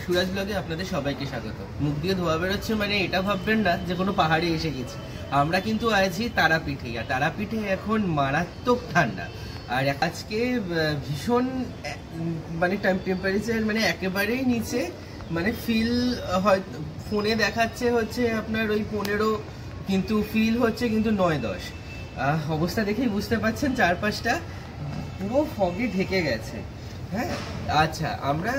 সুরাজ ব্লগে আপনাদের সবাইকে স্বাগত। মুখ দিয়ে ধোয়া বেরোচ্ছে মানে এটা ভাববেন না যে কোনো পাহাড়ে এসে গেছি। আমরা কিন্তু আছি তারাপীঠে, আর তারাপীঠে এখন মারাত্মক ঠান্ডা। আর আজকে ভীষণ মানে টেম্পারেচার মানে একেবারেই নিচে, মানে ফিল হয় ফোনে দেখাচ্ছে হচ্ছে আপনার ওই 15, কিন্তু ফিল হচ্ছে কিন্তু 9-10। অবস্থা দেখেই বুঝতে পারছেন চারপাশটা পুরো ফগে ঢেকে গেছে। হ্যাঁ, আচ্ছা, আমরা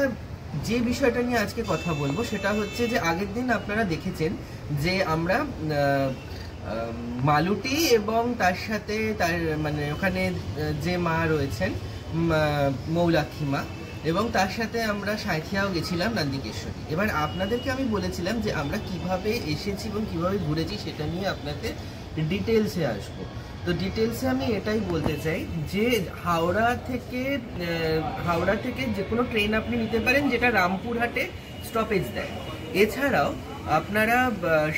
যে বিষয়টা নিয়ে আজকে কথা বলবো সেটা হচ্ছে যে আগের দিন আপনারা দেখেছেন যে আমরা মালুটি এবং তার সাথে তার মানে ওখানে যে মা রয়েছেন মৌলাক্ষী মা, এবং তার সাথে আমরা সাঁথিয়াও গেছিলাম নন্দিকেশ্বরী। এবার আপনাদেরকে আমি বলেছিলাম যে আমরা কিভাবে এসেছি এবং কিভাবে ঘুরেছি সেটা নিয়ে আপনাদের ডিটেলসে আসবো। তো ডিটেলসে আমি এটাই বলতে চাই যে হাওড়া থেকে যে কোনো ট্রেন আপনি নিতে পারেন যেটা রামপুরহাটে স্টপেজ দেয়। এছাড়াও আপনারা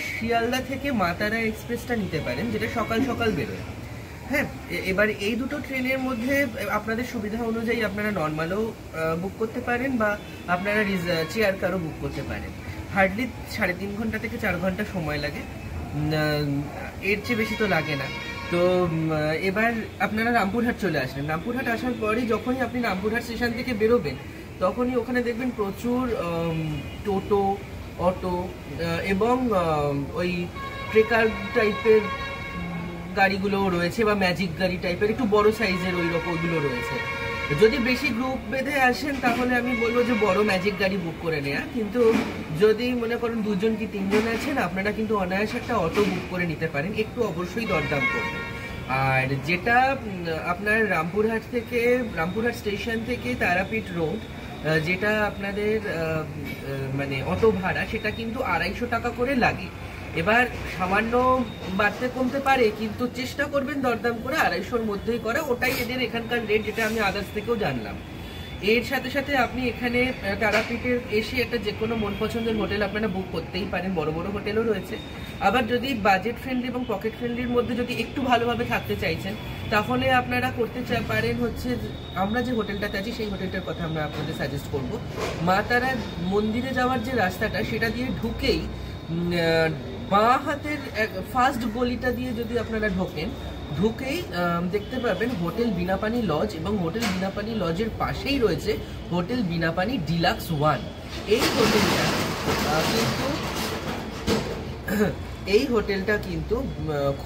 শিয়ালদা থেকে মাতারা এক্সপ্রেসটা নিতে পারেন যেটা সকাল সকাল বেরোয়। হ্যাঁ, এবার এই দুটো ট্রেনের মধ্যে আপনাদের সুবিধা অনুযায়ী আপনারা নর্মালও বুক করতে পারেন বা আপনারা চেয়ার কারও বুক করতে পারেন। হার্ডলি 3.5 ঘন্টা থেকে 4 ঘন্টা সময় লাগে, এর চেয়ে বেশি তো লাগে না। তো এবার আপনারা রামপুরহাট চলে আসলেন। রামপুরহাট আসার পরই যখনই আপনি রামপুরহাট স্টেশন থেকে বেরোবেন তখনই ওখানে দেখবেন প্রচুর টোটো, অটো এবং ওই ট্রেকার টাইপের গাড়িগুলোও রয়েছে বা ম্যাজিক গাড়ি টাইপের একটু বড় সাইজের ওই রকমগুলো রয়েছে। যদি বেশি গ্রুপ বেঁধে আসেন তাহলে আমি বলবো যে বড় ম্যাজিক গাড়ি বুক করে নেওয়া, কিন্তু যদি মনে করেন 2 জন কি 3 জন আছেন আপনারা কিন্তু অনায়াসে একটা অটো বুক করে নিতে পারেন, একটু অবশ্যই দরদাম করবেন। আর যেটা আপনার রামপুরহাট স্টেশন থেকে তারাপীঠ রোড যেটা আপনাদের মানে অটো ভাড়া সেটা কিন্তু 250 টাকা করে লাগে। এবার সামান্য বাড়তে কমতে পারে, কিন্তু চেষ্টা করবেন দরদাম করে 250-র মধ্যেই করা, ওটাই এদের এখানকার রেট, যেটা আমি আদার্স থেকেও জানলাম। এর সাথে সাথে আপনি এখানে তারাপীঠের এসে একটা যে কোনো মন পছন্দের হোটেল আপনারা বুক করতেই পারেন, বড় বড় হোটেলও রয়েছে। আবার যদি বাজেট ফ্রেন্ডলি এবং পকেট ফ্রেন্ডলির মধ্যে যদি একটু ভালোভাবে থাকতে চাইছেন তাহলে আপনারা করতে পারেন হচ্ছে আমরা যে হোটেলটাতে আছি সেই হোটেলটার কথা আমরা আপনাদের সাজেস্ট করব। মা তারা মন্দিরে যাওয়ার যে রাস্তাটা সেটা দিয়ে ঢুকেই বাঁ হাতের ফার্স্ট গলিটা দিয়ে যদি আপনারা ঢুকেই দেখতে পাবেন হোটেল বিনাপানি লজ, এবং হোটেল বিনাপানি লজের পাশেই রয়েছে হোটেল বিনাপানি ডিলাক্স 1। এই হোটেলটা কিন্তু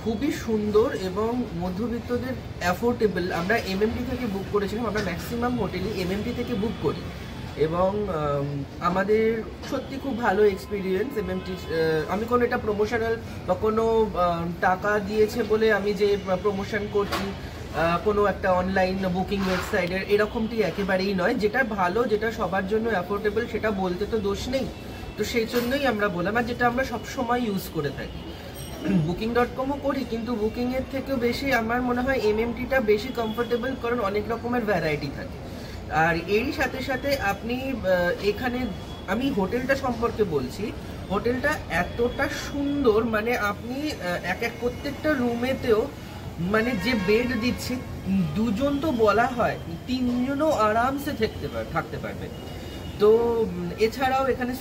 খুবই সুন্দর এবং মধ্যবিত্তদের অ্যাফোর্ডেবল। আমরা এমএমটি থেকে বুক করেছিলাম, আমরা ম্যাক্সিমাম হোটেলই এমএমটি থেকে বুক করি এবং আমাদের সত্যি খুব ভালো এক্সপিরিয়েন্স এমএমটি। আমি কোনো এটা প্রমোশনাল বা কোনো টাকা দিয়েছে বলে আমি যে প্রমোশন করছি কোনো একটা অনলাইন বুকিং ওয়েবসাইটের এরকমটি একেবারেই নয়। যেটা ভালো, যেটা সবার জন্য অ্যাফোর্ডেবল সেটা বলতে তো দোষ নেই, তো সেই জন্যই আমরা বললাম। আর যেটা আমরা সবসময় ইউজ করে থাকি, booking.com-ও করি, কিন্তু বুকিংয়ের থেকেও বেশি আমার মনে হয় এমএমটিটা বেশি কমফোর্টেবল, কারণ অনেক রকমের ভ্যারাইটি থাকে। আর এরই সাথে সাথে আপনি এখানে আমি হোটেলটা সম্পর্কে বলছি, হোটেলটা এতটা সুন্দর, মানে আপনি প্রত্যেকটা রুমেতেও মানে যে বেড দিচ্ছে 2 জন তো বলা হয়, 3 জনও আরামসে থাকতে পারবে। তো এছাড়াও এখানে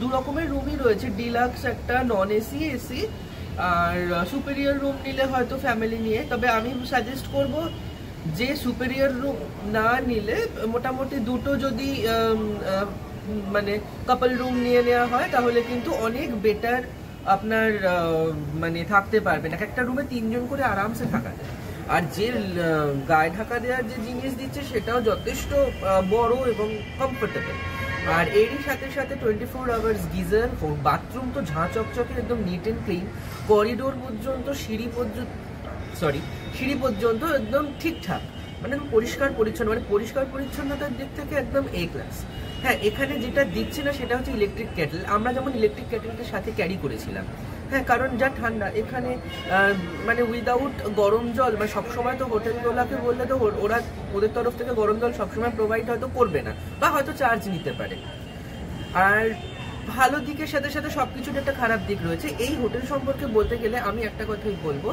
2 রকমের রুমই রয়েছে, ডিলাক্স একটা, নন এসি, এসি। আর সুপেরিয়র রুম নিলে হয়তো ফ্যামিলি নিয়ে, তবে আমি সাজেস্ট করব যে সুপেরিয়র রুম না নিলে মোটামুটি 2টো যদি মানে কাপল রুম নিয়ে নেওয়া হয় তাহলে কিন্তু অনেক বেটার আপনার মানে থাকতে পারবেন। একটা রুমে 3 জন করে আরামসে থাকা যায়। আর যে গায়ে ঢাকা দেওয়ার যে জিনিস দিচ্ছে সেটাও যথেষ্ট বড় এবং কমফোর্টেবল। আর এরই সাথে সাথে 24 আওয়ার্স গিজার, বাথরুম তো ঝাঁ চকচকে একদম নিট অ্যান্ড ক্লিন, করিডোর পর্যন্ত সিঁড়ি পর্যন্ত একদম ঠিকঠাক, মানে পরিষ্কার পরিচ্ছন্ন, মানে পরিষ্কার পরিচ্ছন্নতার দিক থেকে একদম A ক্লাস। হ্যাঁ, এখানে যেটা দিচ্ছে না সেটা হচ্ছে ইলেকট্রিক কেটেল। আমরা যেমন ইলেকট্রিক কেটেলকে সাথে ক্যারি করেছিলাম, হ্যাঁ, কারণ যা ঠান্ডা এখানে মানে উইদাউট গরম জল, মানে সবসময় তো হোটেলগুলোকে বললে তো ওদের তরফ থেকে গরম জল সবসময় প্রোভাইড হয়তো করবে না, বা হয়তো চার্জ নিতে পারে। আর ভালো দিকের সাথে সাথে সবকিছুর একটা খারাপ দিক রয়েছে। এই হোটেল সম্পর্কে বলতে গেলে আমি একটা কথাই বলবো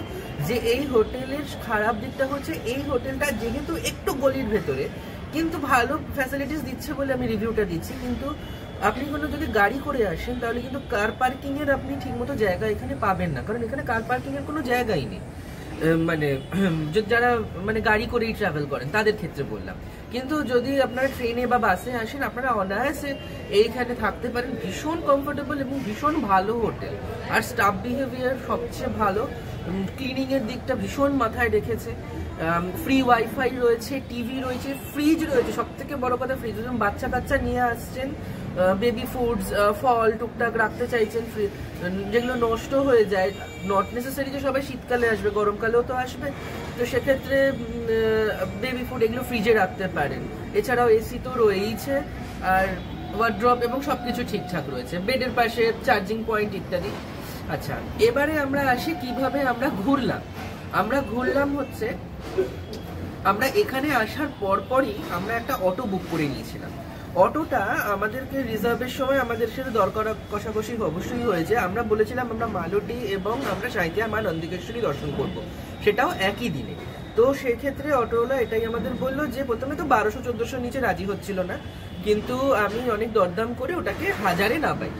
যে এই হোটেলের খারাপ দিকটা হচ্ছে এই হোটেলটা যেহেতু একটু গলির ভেতরে, কিন্তু ভালো ফ্যাসিলিটিস দিচ্ছে বলে আমি রিভিউটা দিচ্ছি, কিন্তু আপনি কোনো যদি গাড়ি করে আসেন তাহলে কিন্তু কার পার্কিং এর আপনি ঠিকমতো জায়গা এখানে পাবেন না, কারণ এখানে কার পার্কিং এর কোনো জায়গাই নেই। মানে যারা মানে গাড়ি করেই ট্রাভেল করেন তাদের ক্ষেত্রে বললাম। কিন্তু যদি আপনারা ট্রেনে বা বাসে আসেন আপনারা অনায়াসে এইখানে থাকতে পারেন। ভীষণ কমফোর্টেবল এবং ভীষণ ভালো হোটেল, আর স্টাফ বিহেভিয়ার সবচেয়ে ভালো। ক্লিনিং এর দিকটা ভীষণ মাথায় রেখেছে। ফ্রি ওয়াইফাই রয়েছে, টিভি রয়েছে, ফ্রিজ রয়েছে। সব থেকে বড় কথা ফ্রিজ, বাচ্চা কাচ্চা নিয়ে আসছেন, বেবি ফুডস, ফল টুকটাক রাখতে চাইছেন, যেগুলো নষ্ট হয়ে যায়, নট নেসেসারি যে সবাই শীতকালে আসবে, গরমকালেও তো আসবে, তো সেক্ষেত্রে বেবি ফুড এগুলো ফ্রিজে রাখতে পারেন। এছাড়াও এসি তো রয়েইছে, আর ওয়ার্ড্রপ এবং সবকিছু ঠিকঠাক রয়েছে, বেডের পাশে চার্জিং পয়েন্ট ইত্যাদি। আচ্ছা, এবারে আমরা আসি কিভাবে আমরা ঘুরলাম হচ্ছে, আমরা এখানে আসার পরপরই আমরা একটা অটো বুক করে নিয়েছিলাম। অটোটা আমাদেরকে রিজার্ভের সময় আমাদের সাথে দরকার কষাকষি অবশ্যই হয়েছে। আমরা বলেছিলাম আমরা মালতী এবং আমরা সাঁইথিয়া মা নন্দিকেশ্বরী দর্শন করব, সেটাও একই দিনে। তো সেক্ষেত্রে অটোওয়ালা এটাই আমাদের বললো যে প্রথমে তো 1200-1400 নিচে রাজি হচ্ছিল না, কিন্তু আমি অনেক দরদাম করে ওটাকে 1000-এ নামাই,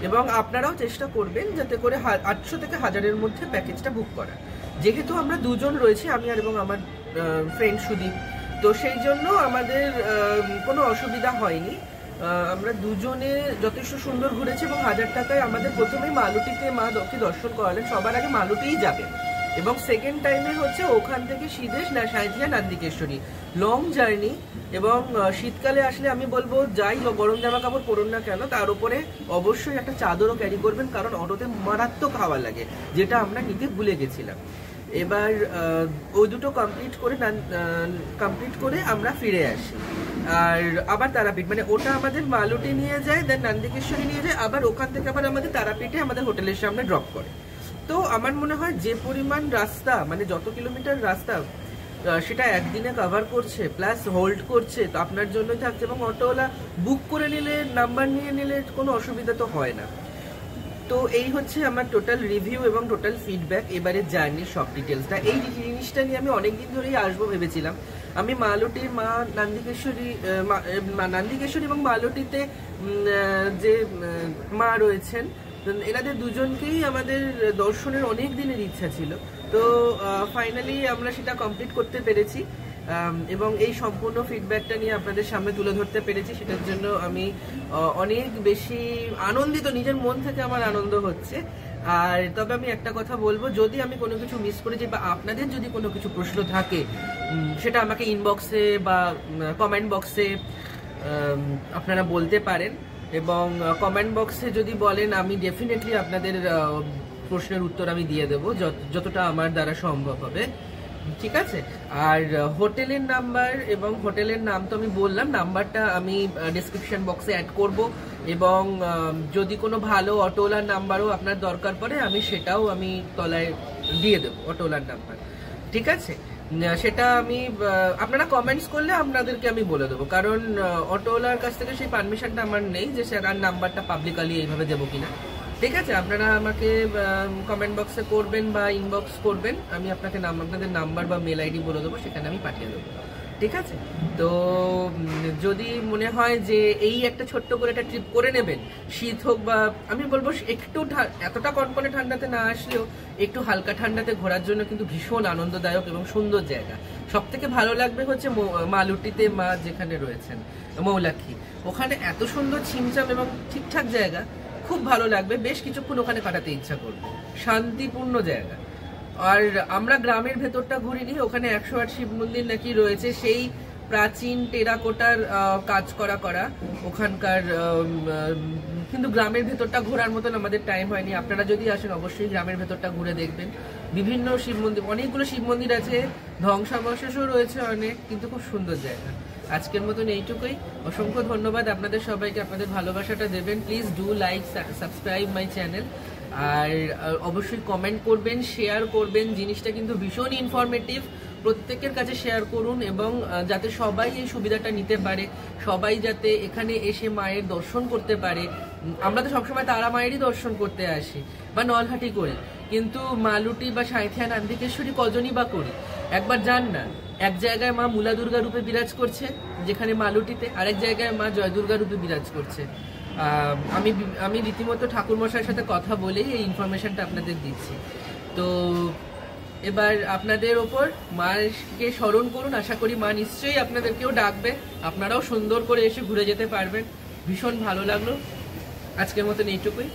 এবং আপনারাও চেষ্টা করবেন যাতে করে 800 থেকে 1000-এর মধ্যে প্যাকেজটা বুক করা। যেহেতু আমরা দুজন রয়েছি, আমি আর এবং আমার ফ্রেন্ড সুদীপ, তো সেই জন্য আমাদের কোনো অসুবিধা হয়নি। আমরা দুজনে যথেষ্ট সুন্দর ঘুরেছি, এবং 1000 টাকায় আমাদের প্রথমে মালতীতে মা কে দর্শন করালেন। সবার আগে মালতীই যাবেন, এবং সেকেন্ড টাইমে হচ্ছে ওখান থেকে সিধেশ না সাঁইথিয়া নন্দিকেশ্বরী। লং জার্নি, এবং শীতকালে আসলে আমি বলবো যাই গরম জামা কাপড় পরুন না কেন, তার উপরে অবশ্যই একটা চাদরও ক্যারি করবেন, কারণ অটোতে মারাত্মক হাওয়া লাগে, যেটা আমরা নিতে ভুলে গেছিলাম। এবার ওই দুটো কমপ্লিট করে আমরা ফিরে আসি। আর আবার তারাপীঠ, মানে ওটা আমাদের মালতী নিয়ে যায়, দেন নন্দিকেশ্বরী নিয়ে যায়, আবার ওখান থেকে আবার আমাদের তারাপীঠে আমাদের হোটেলের সামনে ড্রপ করে। তো আমার মনে হয় যে পরিমাণ রাস্তা, মানে যত কিলোমিটার রাস্তা, সেটা একদিনে কভার করছে, প্লাস হোল্ড করছে, তো আপনার জন্যই থাকছে। এবং অটোওয়ালা বুক করে নিলে, নাম্বার নিয়ে নিলে কোনো অসুবিধা তো হয় না। তো এই হচ্ছে আমার টোটাল রিভিউ এবং টোটাল ফিডব্যাক এবারে জার্নির সব ডিটেলসটা। এই জিনিসটা নিয়ে আমি অনেকদিন ধরেই আসবো ভেবেছিলাম। আমি মালতীর মা নন্দিকেশ্বরী এবং মালতীতে যে মা রয়েছেন, এনাদের দুজনকেই আমাদের দর্শনের অনেক দিনের ইচ্ছা ছিল। তো ফাইনালি আমরা সেটা কমপ্লিট করতে পেরেছি, এবং এই সম্পূর্ণ ফিডব্যাকটা নিয়ে আপনাদের সামনে তুলে ধরতে পেরেছি। সেটার জন্য আমি অনেক বেশি আনন্দিত, নিজের মন থেকে আমার আনন্দ হচ্ছে। আর তবে আমি একটা কথা বলবো, যদি আমি কোনো কিছু মিস করেছি বা আপনাদের যদি কোনো কিছু প্রশ্ন থাকে, সেটা আমাকে ইনবক্সে বা কমেন্ট বক্সে আপনারা বলতে পারেন। এবং কমেন্ট বক্সে যদি বলেন, আমি ডেফিনেটলি আপনাদের প্রশ্নের উত্তর আমি দিয়ে দেবো যতটা আমার দ্বারা সম্ভব হবে, ঠিক আছে? আর হোটেলের নাম্বার এবং হোটেলের নাম তো আমি বললাম, নাম্বারটা আমি ডেসক্রিপশন বক্সে অ্যাড করব, এবং যদি কোনো ভালো অটোওয়ালার নাম্বারও আপনার দরকার পড়ে, আমি সেটাও আমি তলায় দিয়ে দেবো, অটোওয়ালার নাম্বার, ঠিক আছে? সেটা আমি আপনারা কমেন্টস করলে আপনাদেরকে আমি বলে দেবো, কারণ অটোওয়ালার কাছ থেকে সেই পারমিশনটা আমার নেই যে সেটার নাম্বারটা পাবলিকালি এইভাবে দেবো কিনা। ঠিক আছে, আপনারা আমাকে কমেন্ট বক্সে করবেন বা ইনবক্স করবেন, আমি আপনাকে আপনাদের নাম্বার বা মেল আইডি বলে দেবো, সেখানে আমি পাঠিয়ে দেবো, ঠিক আছে? তো যদি মনে হয় যে এই একটা ছোট্ট করে একটা ট্রিপ করে নেবেন, শীত হোক বা আমি বলবো একটু এতটা কনকনে ঠান্ডাতে না আসলেও একটু হালকা ঠান্ডাতে ঘোরার জন্য কিন্তু ভীষণ আনন্দদায়ক এবং সুন্দর জায়গা। সব থেকে ভালো লাগবে হচ্ছে মালতীতে মা যেখানে রয়েছেন, মৌলাক্ষী, ওখানে এত সুন্দর ছিমছাম এবং ঠিকঠাক জায়গা, খুব ভালো লাগবে, বেশ কিছুক্ষণ ওখানে কাটাতে ইচ্ছা করবে, শান্তিপূর্ণ জায়গা। আর আমরা গ্রামের ভেতরটা ঘুরিনি, ওখানে 108 শিব মন্দির নাকি রয়েছে, সেই প্রাচীন টেরাকোটার কাজ করা ওখানকার, কিন্তু গ্রামের ভেতরটা ঘোরার মতন আমাদের টাইম হয়নি। আপনারা যদি আসেন অবশ্যই গ্রামের ভেতরটা ঘুরে দেখবেন, বিভিন্ন শিব মন্দির, অনেকগুলো শিব মন্দির আছে, ধ্বংসাবশেষও রয়েছে অনেক, কিন্তু খুব সুন্দর জায়গা। আজকের মতন এইটুকুই, অসংখ্য ধন্যবাদ আপনাদের সবাইকে, আপনাদের ভালোবাসাটা দেবেন। Please do like, subscribe my channel, আর অবশ্যই কমেন্ট করবেন, শেয়ার করবেন, জিনিসটা কিন্তু ভীষণ ইনফরমেটিভ, প্রত্যেকের কাছে শেয়ার করুন, এবং যাতে সবাই এই সুবিধাটা নিতে পারে, সবাই যাতে এখানে এসে মায়ের দর্শন করতে পারে। আমরা তো সবসময় তারা মায়েরই দর্শন করতে আসি বা নলহাটি করি, কিন্তু মালতী বা সাঁইথিয়া নন্দিকেশ্বরী কজনই বা করি। একবার যান না, এক জায়গায় মা মূলা দুর্গা রূপে বিরাজ করছে যেখানে মালতীতে, আরেক জায়গায় মা জয় দুর্গা রূপে বিরাজ করছে। আমি রীতিমতো ঠাকুরমশাইয়ের সাথে কথা বলেই এই ইনফরমেশনটা আপনাদের দিচ্ছি। তো এবার আপনাদের ওপর মাকে স্মরণ করুন, আশা করি মা নিশ্চয়ই আপনাদেরকেও ডাকবে, আপনারাও সুন্দর করে এসে ঘুরে যেতে পারবেন। ভীষণ ভালো লাগলো, আজকের মতন এইটুকুই।